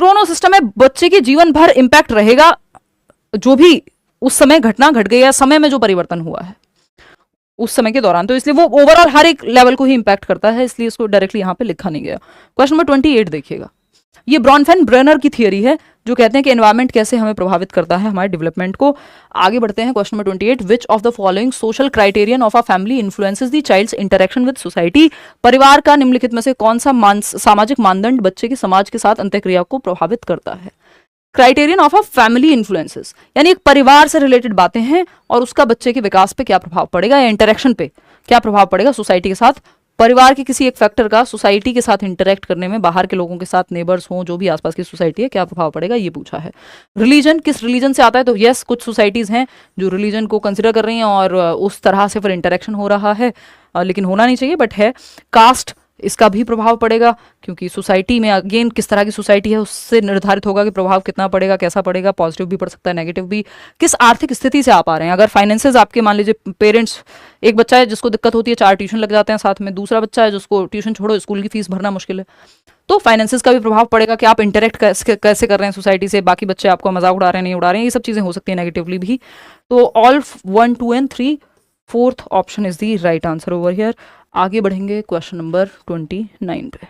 Chrono system में बच्चे के जीवन भर इंपैक्ट रहेगा, जो भी उस समय घटना घट गई या समय में जो परिवर्तन हुआ है उस समय के दौरान, तो इसलिए वो ओवरऑल हर एक लेवल को ही इंपैक्ट करता है, इसलिए इसको डायरेक्टली यहां पे लिखा नहीं गया। क्वेश्चन नंबर 28 देखिएगा, ये ब्रॉनफेन ब्रेनर की थियरी है जो कहते हैं कि एनवायरनमेंट कैसे हमें प्रभावित करता है हमारे डेवलपमेंट को। आगे बढ़ते हैं question number 28, which of the following social criterion of a family influences the child's interaction with society. परिवार का निम्नलिखित में से कौन सा सामाजिक मानदंड बच्चे की समाज के साथ अंतःक्रिया को प्रभावित करता है। Criterion of a family influences यानी एक परिवार से रिलेटेड बातें हैं और उसका बच्चे के विकास पे क्या प्रभाव पड़ेगा या इंटरेक्शन पे क्या प्रभाव पड़ेगा सोसाइटी के साथ। परिवार के किसी एक फैक्टर का सोसाइटी के साथ इंटरेक्ट करने में, बाहर के लोगों के साथ, नेबर्स हों, जो भी आसपास की सोसाइटी है, क्या प्रभाव पड़ेगा, ये पूछा है। रिलीजन, किस रिलीजन से आता है, तो यस कुछ सोसाइटीज हैं जो रिलीजन को कंसिडर कर रही हैं और उस तरह से फिर इंटरेक्शन हो रहा है, लेकिन होना नहीं चाहिए बट है। कास्ट, इसका भी प्रभाव पड़ेगा क्योंकि सोसाइटी में अगेन किस तरह की सोसाइटी है उससे निर्धारित होगा कि प्रभाव कितना पड़ेगा, कैसा पड़ेगा, पॉजिटिव भी पड़ सकता है, नेगेटिव भी। किस आर्थिक स्थिति से आप आ रहे हैं, अगर फाइनेंसेस आपके, मान लीजिए पेरेंट्स, एक बच्चा है जिसको दिक्कत होती है, 4 ट्यूशन लग जाते हैं साथ में, दूसरा बच्चा है जिसको ट्यूशन छोड़ो स्कूल की फीस भरना मुश्किल है, तो फाइनेंसेस का भी प्रभाव पड़ेगा कि आप इंटरेक्ट कैसे कर रहे हैं सोसाइटी से, बाकी बच्चे आपको मजाक उड़ा रहे हैं नहीं उड़ा रहे हैं, ये सब चीजें हो सकती है नेगेटिवली भी। तो all 1, 2 and 3, 4th option is the right answer over here. आगे बढ़ेंगे क्वेश्चन नंबर 29 पे,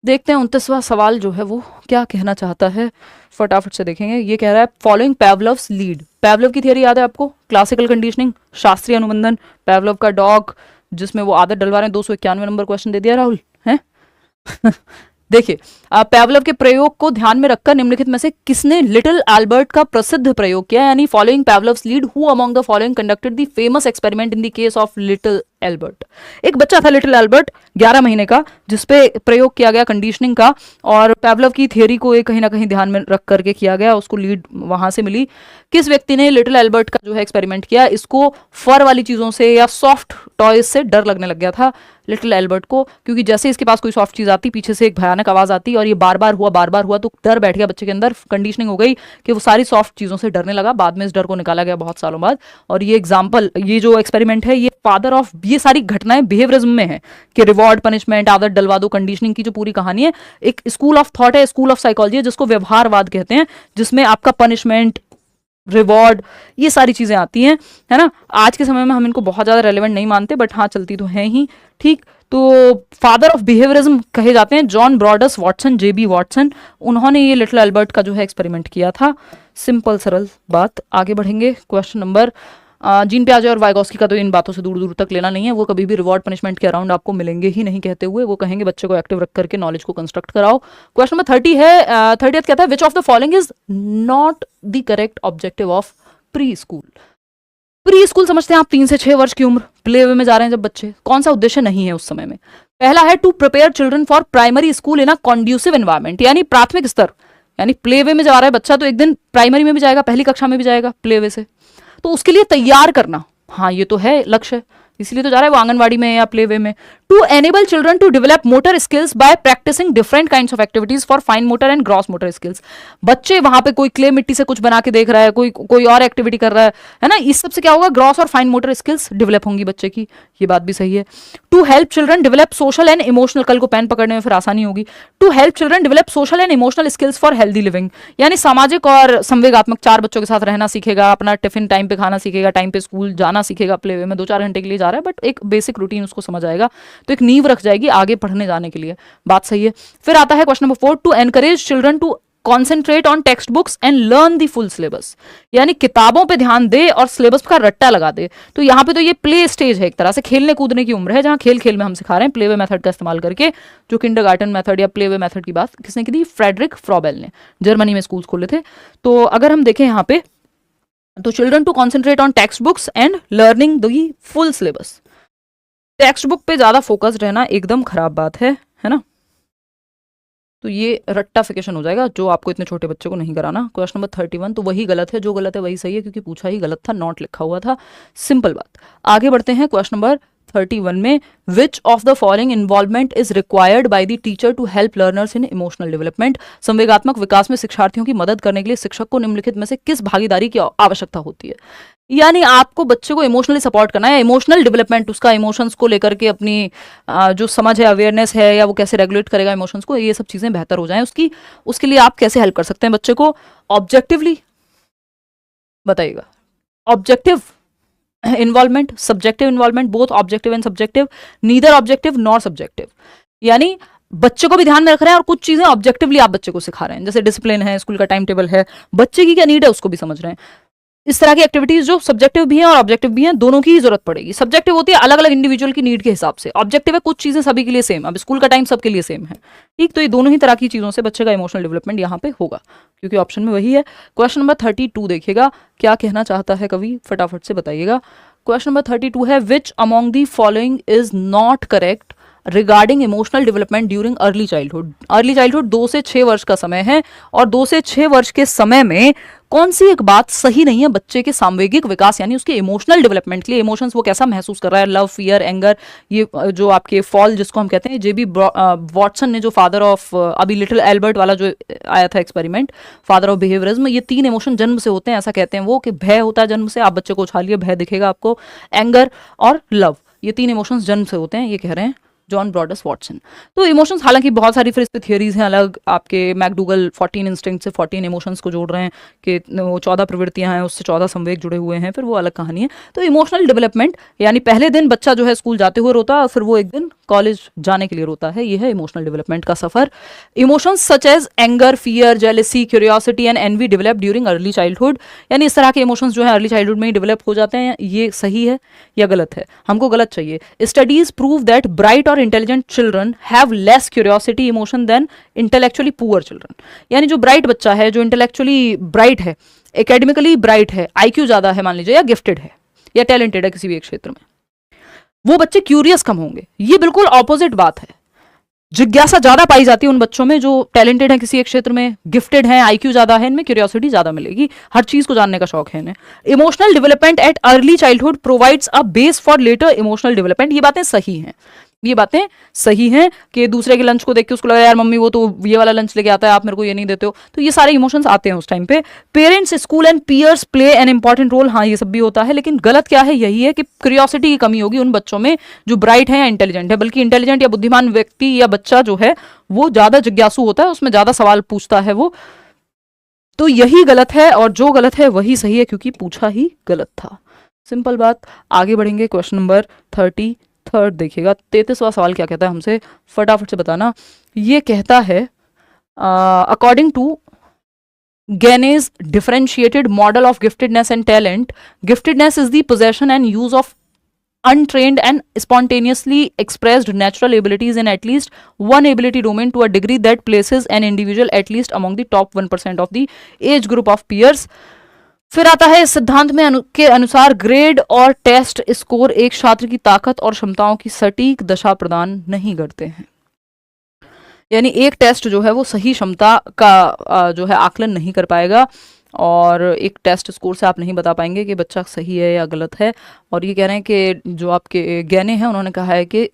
देखते हैं 29वां सवाल जो है वो क्या कहना चाहता है, फटाफट से देखेंगे। ये कह रहा है फॉलोइंग पैवलोव्स लीड। पैवलोव की थियरी याद है आपको, क्लासिकल कंडीशनिंग, शास्त्रीय अनुबंधन, पैवलोव का डॉग जिसमें वो आदत डलवा रहे हैं। 291 नंबर क्वेश्चन दे दिया राहुल है देखिए, पैवलोव के प्रयोग को ध्यान में रखकर निम्नलिखित में से किसने लिटिल एल्बर्ट का प्रसिद्ध प्रयोग किया, यानी following Pavlov's lead, who among the following conducted the famous experiment in the case of little Albert. एक बच्चा था लिटिल एल्बर्ट 11 महीने का, जिसपे प्रयोग किया गया कंडीशनिंग का, और पैवलोव की थियरी को एक कहीं ना कहीं ध्यान में रख करके किया गया, उसको लीड वहां से मिली। किस व्यक्ति ने लिटिल एल्बर्ट का जो है एक्सपेरिमेंट किया, इसको फर वाली चीजों से या सॉफ्ट टॉयज से डर लगने लग गया था लिटिल एल्बर्ट को, क्योंकि जैसे इसके पास कोई सॉफ्ट चीज आती पीछे से एक भयानक आवाज आती और ये बार बार हुआ तो डर बैठ गया बच्चे के अंदर, कंडीशनिंग हो गई कि वो सारी सॉफ्ट चीजों से डरने लगा। बाद में इस डर को निकाला गया बहुत सालों बाद, और ये एग्जाम्पल, ये जो एक्सपेरिमेंट है, ये फादर ऑफ ये सारी घटनाएं बिहेवियरिज्म में है कि रिवॉर्ड, पनिशमेंट, आदत डलवा दो, कंडीशनिंग की जो पूरी कहानी है, एक स्कूल ऑफ थॉट है, स्कूल ऑफ साइकोलॉजी है जिसको व्यवहारवाद कहते हैं, जिसमें आपका पनिशमेंट, रिवॉर्ड, ये सारी चीजें आती हैं, है ना। आज के समय में हम इनको बहुत ज्यादा रेलेवेंट नहीं मानते बट हाँ चलती तो है ही, ठीक। तो फादर ऑफ बिहेवियरिज्म कहे जाते हैं जॉन ब्रॉडस वॉटसन, JB वॉटसन, उन्होंने ये लिटिल एल्बर्ट का जो है एक्सपेरिमेंट किया था। सिंपल सरल बात। आगे बढ़ेंगे क्वेश्चन नंबर, जीन पियाजे और वाइगोस्की का तो इन बातों से दूर दूर तक लेना नहीं है, वो कभी भी रिवॉर्ड पनिशमेंट के अराउंड आपको मिलेंगे ही नहीं कहते हुए, वो कहेंगे बच्चे को एक्टिव रख करके नॉलेज को कंस्ट्रक्ट कराओ। क्वेश्चन नंबर 30 है, 30th कहता है विच of the following is not the correct objective of pre school. Pre school समझते हैं आप 3 से 6 वर्ष की उम्र, प्ले वे में जा रहे हैं जब बच्चे, कौन सा उद्देश्य नहीं है उस समय में। पहला है to prepare children for primary school in a conducive environment, यानी प्राथमिक स्तर, यानी प्ले वे में जा रहा है बच्चा तो एक दिन प्राइमरी में भी जाएगा, पहली कक्षा में भी जाएगा प्ले वे से, तो उसके लिए तैयार करना, हाँ ये तो है लक्ष्य, इसलिए तो जा रहा है वो आंगनवाड़ी में या प्ले वे में। To enable children to develop motor skills by practising different kinds of activities for fine motor and gross motor skills. बच्चे वहां पे कोई क्ले मिट्टी से कुछ बना के देख रहा है, कोई और एक्टिविटी कर रहा है ना, इस सब से क्या होगा, ग्रॉस और फाइन मोटर स्किल्स डेवलप होंगी बच्चे की, ये बात भी सही है। To help children develop social and emotional, कल को पेन पकड़ने में फिर आसानी होगी। To help children develop social and emotional skills for healthy living, यानी सामाजिक और संवेगात्मक, 4 बच्चों के साथ रहना सीखेगा, अपना टिफिन टाइम पे खाना सीखेगा, टाइम पे स्कूल जाना सीखेगा, प्ले वे में 2-4 घंटे के लिए जा रहा है बट एक बेसिक रूटीन उसको समझ आएगा, तो एक नींव रख जाएगी आगे पढ़ने जाने के लिए, बात सही है। फिर आता है question number 4, to encourage children to concentrate on text books and learn the full syllabus, यानी किताबों पे ध्यान दे और सिलेबस का रट्टा लगा दे। तो यहाँ पे तो ये प्ले स्टेज है, एक तरह से खेलने कूदने की उम्र है, जहाँ खेल खेल में हम सिखा रहे हैं प्ले वे मेथड का इस्तेमाल करके, जो किंडरगार्टन मेथड या प्ले वे मेथड की बात किसने की थी, फ्रेडरिक फ्रॉबेल ने, जर्मनी में स्कूल खोले थे। तो अगर हम देखें यहाँ पे, तो children to concentrate on text books and learning the full syllabus, text book पे ज्यादा फोकस रहना एकदम खराब बात है ना, तो ये रट्टाफिकेशन हो जाएगा जो आपको इतने छोटे बच्चे को नहीं कराना। क्वेश्चन नंबर 31, तो वही गलत है, जो गलत है वही सही है क्योंकि पूछा ही गलत था, नॉट लिखा हुआ था, सिंपल बात। आगे बढ़ते हैं क्वेश्चन नंबर 31 में, which of the following involvement is required by the teacher to help learners in emotional development, संवेगात्मक विकास में शिक्षार्थियों की मदद करने के लिए शिक्षक को निम्नलिखित में से किस भागीदारी की आवश्यकता होती है। यानी आपको बच्चे को इमोशनली सपोर्ट करना है, इमोशनल डेवलपमेंट, उसका इमोशंस को लेकर के अपनी जो समझ है, अवेयरनेस है, या वो कैसे रेगुलेट करेगा इमोशंस को, ये सब चीजें बेहतर हो जाएं उसकी, उसके लिए आप कैसे हेल्प कर सकते हैं बच्चे को ऑब्जेक्टिवली, बताइएगा। Objective involvement, subjective involvement, both objective and subjective, neither objective nor subjective. यानी बच्चे को भी ध्यान में रख रहे हैं और कुछ चीजें ऑब्जेक्टिवली आप बच्चे को सिखा रहे हैं, जैसे डिसिप्लिन है, स्कूल का टाइम टेबल है, बच्चे की क्या नीड है उसको भी समझ रहे हैं। इस तरह की एक्टिविटीज जो सब्जेक्टिव भी हैं और ऑब्जेक्टिव भी हैं, दोनों की ही जरूरत पड़ेगी। सब्जेक्टिव होती है अलग अलग इंडिविजुअल की नीड के हिसाब से, ऑब्जेक्टिव है कुछ चीजें सभी के लिए सेम, अब स्कूल का टाइम सबके लिए सेम है, ठीक। तो ये दोनों ही तरह की चीजों से बच्चे का इमोशनल डेवलपमेंट यहाँ पे होगा, क्योंकि ऑप्शन में वही है। क्वेश्चन नंबर 32 देखिएगा, क्या कहना चाहता है कवि, फटाफट से बताइएगा। क्वेश्चन नंबर 32 है, which among the following is not correct regarding emotional development during early childhood. Early childhood 2 से 6 वर्ष का समय है, और 2 से 6 वर्ष के समय में कौन सी एक बात सही नहीं है बच्चे के सामवेगिक विकास यानी उसके इमोशनल डेवलपमेंट के लिए। इमोशंस वो कैसा महसूस कर रहा है, लव, फियर, एंगर, ये जो आपके फॉल जिसको हम कहते हैं, जेबी वॉटसन ने, जो फादर ऑफ अभी लिटिल एल्बर्ट वाला जो आया था एक्सपेरिमेंट, फादर ऑफ बिहेवियरिज्म, ये 3 इमोशन जन्म से होते हैं, ऐसा कहते हैं वो, कि भय होता है जन्म से, आप बच्चे को उछालिए भय दिखेगा आपको, एंगर और लव, ये 3 इमोशंस जन्म से होते हैं, ये कह रहे हैं जॉन ब्रॉडस वॉटसन। तो इमोशंस, हालांकि बहुत सारी फिर इस पे थियरीज हैं अलग, आपके मैकडूगल 14 इंस्टिंक्ट से 14 इमोशंस को जोड़ रहे हैं कि वो 14 प्रवृत्तियां हैं, उससे 14 संवेग जुड़े हुए हैं, फिर वो अलग कहानी है। तो इमोशनल डेवलपमेंट यानी पहले दिन बच्चा जो है स्कूल जाते हुए रोता है, और फिर वो एक दिन कॉलेज जाने के लिए रोता है, ये है इमोशनल डेवलपमेंट का सफर। Emotions such as anger, fear, jealousy, curiosity and envy develop during early childhood, यानी इस तरह के इमोशंस जो है अर्ली चाइल्डहुड में ही डेवलप हो जाते हैं। ये सही है या गलत है, हमको गलत चाहिए। स्टडीज प्रूव दैट ब्राइट और intelligent children have less curiosity emotion than intellectually poor children. यानी जो ब्राइट बच्चा है, जो इंटेलेक्चुअली ब्राइट है, एकेडमिकली ब्राइट है, आईक्यू ज्यादा है मान लीजिए, या गिफ्टेड है या टैलेंटेड है किसी भी एक क्षेत्र में, वो बच्चे क्यूरियस कम होंगे। ये बिल्कुल ऑपोजिट बात है, जिज्ञासा ज्यादा पाई जाती है उन बच्चों में जो टैलेंटेड है किसी एक क्षेत्र में, गिफ्टेड है, आईक्यू ज्यादा है, इनमें क्यूरियोसिटी ज्यादा मिलेगी, हर चीज को जानने का शौक है इन्हें। Emotional development at early childhood provides a base for later emotional development, ये बातें सही हैं, ये बातें सही हैं कि दूसरे के लंच को देख के उसको लगा यार मम्मी वो तो ये वाला लंच लेके आता है, आप मेरे को ये नहीं देते हो, तो ये सारे इमोशंस आते हैं उस टाइम पे। Parents, school and peers play an important role, हाँ ये सब भी होता है, लेकिन गलत क्या है, यही है कि क्यूरियोसिटी की कमी होगी उन बच्चों में जो ब्राइट है या इंटेलिजेंट है, बल्कि इंटेलिजेंट या बुद्धिमान व्यक्ति या बच्चा जो है वो ज्यादा जिज्ञासु होता है, उसमें ज्यादा सवाल पूछता है वो। तो यही गलत है, और जो गलत है वही सही है, क्योंकि पूछा ही गलत था। सिंपल बात। आगे बढ़ेंगे, क्वेश्चन नंबर 33 देखिएगा। 33वां सवाल क्या कहता है हमसे, फटाफट से बताना। ये कहता है according to Gane's differentiated model of giftedness and talent, giftedness is the possession and use of untrained and spontaneously expressed natural abilities in at least one ability domain to a degree that places an individual at least among the top 1% of the age group of peers. फिर आता है इस सिद्धांत में के अनुसार grade और test score एक छात्र की ताकत और क्षमताओं की सटीक दशा प्रदान नहीं करते हैं। यानी एक टेस्ट जो है वो सही क्षमता का जो है आकलन नहीं कर पाएगा, और एक टेस्ट स्कोर से आप नहीं बता पाएंगे कि बच्चा सही है या गलत है। और ये कह रहे हैं कि जो आपके गैने हैं उन्होंने कहा है कि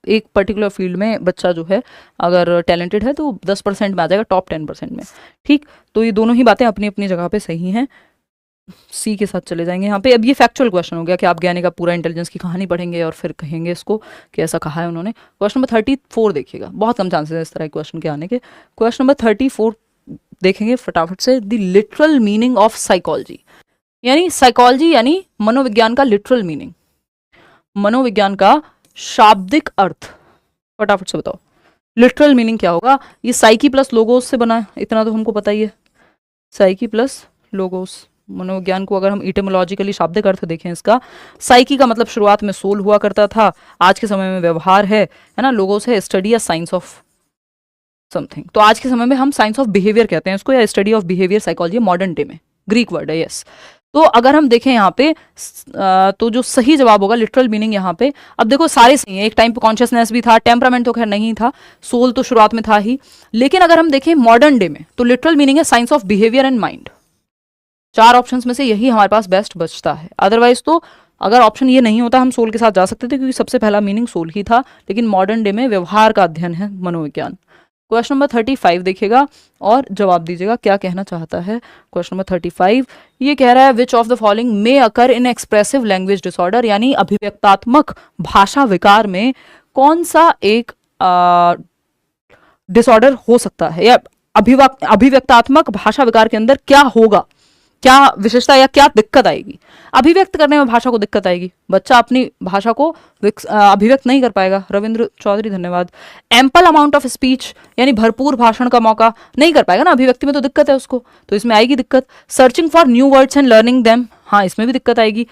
एक पर्टिकुलर फील्ड में बच्चा जो है अगर टैलेंटेड है तो 10% में आ जाएगा, टॉप 10% में, ठीक। तो ये दोनों ही बातें अपनी अपनी जगह पे सही हैं। सी के साथ चले जाएंगे यहाँ पे। अब ये फैक्चुअल क्वेश्चन हो गया कि आप ज्ञानी का पूरा इंटेलिजेंस की कहानी पढ़ेंगे और फिर कहेंगे इसको कि ऐसा कहा है उन्होंने। क्वेश्चन नंबर 34 देखिएगा, बहुत कम चांसेस है इस तरह के क्वेश्चन के आने के। क्वेश्चन नंबर 34 देखेंगे फटाफट से। The literal meaning of psychology, यानी साइकोलॉजी यानी मनोविज्ञान का लिटरल मीनिंग, मनोविज्ञान का शाब्दिक अर्थ, फटाफट से बताओ लिटरल मीनिंग क्या होगा। ये साइकी प्लस लोगोस से बना है, इतना तो हमको पता ही है, साइकी प्लस लोगोस। मनोविज्ञान को अगर हम इटिमोलॉजिकली शाब्दिक अर्थ देखें इसका, साइकी का मतलब शुरुआत में सोल हुआ करता था, आज के समय में व्यवहार है ना। लोगोस है स्टडी या साइंस ऑफ समथिंग, तो आज के समय में हम साइंस ऑफ बिहेवियर कहते हैं इसको, या study of behaviour psychology modern day में, ग्रीक वर्ड है, यस। तो अगर हम देखें यहाँ पे तो जो सही जवाब होगा लिटरल मीनिंग यहाँ पे, अब देखो सारे सही हैं। एक टाइम पे कॉन्शियसनेस भी था, टेम्परामेंट तो खैर नहीं था, सोल तो शुरुआत में था ही, लेकिन अगर हम देखें मॉडर्न डे में तो लिटरल मीनिंग है science of behaviour and mind. 4 options में से यही हमारे पास बेस्ट बचता है। अदरवाइज तो अगर ऑप्शन ये नहीं होता हम सोल के साथ जा सकते थे, क्योंकि सबसे पहला मीनिंग सोल ही था, लेकिन मॉडर्न डे में व्यवहार का अध्ययन है मनोविज्ञान। क्वेश्चन नंबर 35 देखिएगा और जवाब दीजिएगा क्या कहना चाहता है। क्वेश्चन नंबर 35 ये कह रहा है विच of the following may occur in expressive language disorder, यानी अभिव्यक्तात्मक भाषा विकार में कौन सा एक डिसऑर्डर हो सकता है, या अभिव्यक्तात्मक भाषा विकार के अंदर क्या होगा, क्या विशेषता या क्या दिक्कत आएगी। अभिव्यक्त करने में भाषा को दिक्कत आएगी, बच्चा अपनी भाषा को अभिव्यक्त नहीं कर पाएगा। रविंद्र चौधरी धन्यवाद। एम्पल अमाउंट ऑफ स्पीच, यानी भरपूर भाषण का मौका नहीं कर पाएगा ना, अभिव्यक्ति में तो दिक्कत है उसको, तो इसमें आएगी दिक्कत। Searching for new words and learning them, हाँ इसमें भी दिक्कत आएगी।